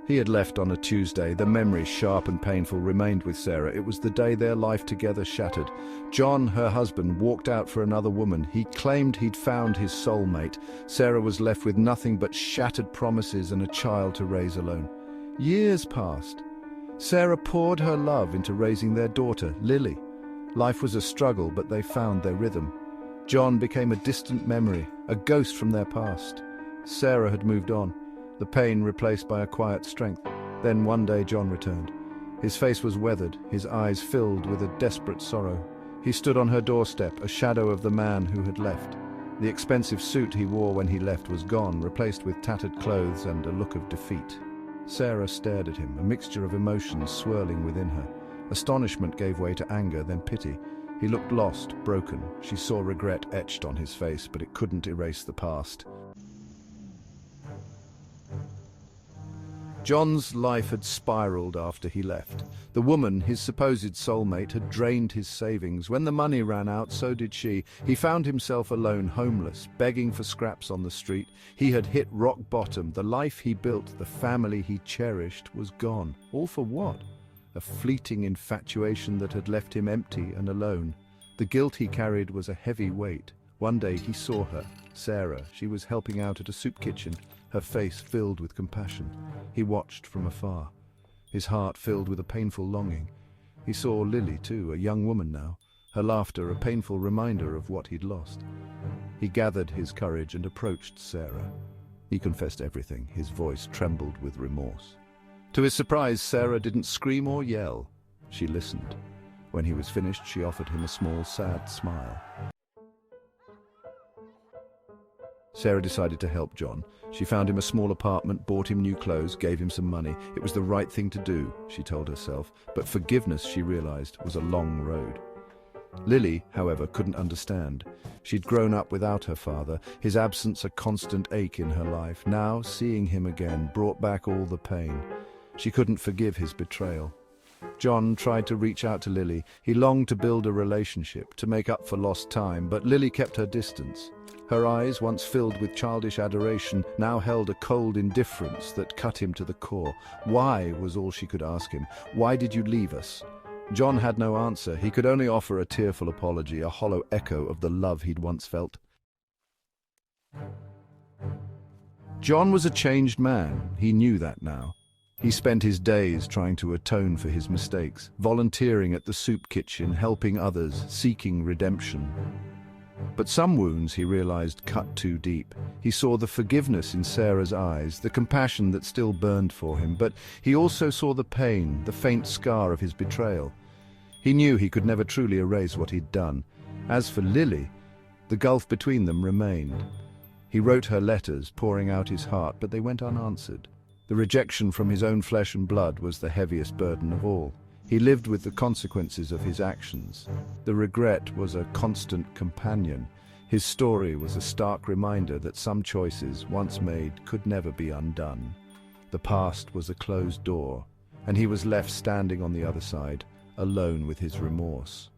He had left on a Tuesday. The memory, sharp and painful, remained with Sarah. It was the day their life together shattered. John, her husband, walked out for another woman. He claimed he'd found his soulmate. Sarah was left with nothing but shattered promises and a child to raise alone. Years passed. Sarah poured her love into raising their daughter, Lily. Life was a struggle, but they found their rhythm. John became a distant memory, a ghost from their past. Sarah had moved on, the pain replaced by a quiet strength. Then one day John returned. His face was weathered, his eyes filled with a desperate sorrow. He stood on her doorstep, a shadow of the man who had left. The expensive suit he wore when he left was gone, replaced with tattered clothes and a look of defeat. Sarah stared at him, a mixture of emotions swirling within her. Astonishment gave way to anger, then pity. He looked lost, broken. She saw regret etched on his face, but it couldn't erase the past. John's life had spiraled after he left. The woman, his supposed soulmate, had drained his savings. When the money ran out, so did she. He found himself alone, homeless, begging for scraps on the street. He had hit rock bottom. The life he built, the family he cherished, was gone. All for what? A fleeting infatuation that had left him empty and alone. The guilt he carried was a heavy weight. One day he saw her, Sarah. She was helping out at a soup kitchen, her face filled with compassion. He watched from afar, his heart filled with a painful longing. He saw Lily too, a young woman now, her laughter a painful reminder of what he'd lost. He gathered his courage and approached Sarah. He confessed everything, his voice trembled with remorse. To his surprise, Sarah didn't scream or yell. She listened. When he was finished, she offered him a small, sad smile. Sarah decided to help John. She found him a small apartment, bought him new clothes, gave him some money. It was the right thing to do, she told herself, but forgiveness, she realized, was a long road. Lily, however, couldn't understand. She'd grown up without her father, his absence a constant ache in her life. Now, seeing him again brought back all the pain. She couldn't forgive his betrayal. John tried to reach out to Lily. He longed to build a relationship, to make up for lost time, but Lily kept her distance. Her eyes, once filled with childish adoration, now held a cold indifference that cut him to the core. Why, was all she could ask him. Why did you leave us? John had no answer. He could only offer a tearful apology, a hollow echo of the love he'd once felt. John was a changed man. He knew that now. He spent his days trying to atone for his mistakes, volunteering at the soup kitchen, helping others, seeking redemption. But some wounds, he realized, cut too deep. He saw the forgiveness in Sarah's eyes, the compassion that still burned for him, but he also saw the pain, the faint scar of his betrayal. He knew he could never truly erase what he'd done. As for Lily, the gulf between them remained. He wrote her letters, pouring out his heart, but they went unanswered. The rejection from his own flesh and blood was the heaviest burden of all. He lived with the consequences of his actions. The regret was a constant companion. His story was a stark reminder that some choices, once made, could never be undone. The past was a closed door, and he was left standing on the other side, alone with his remorse.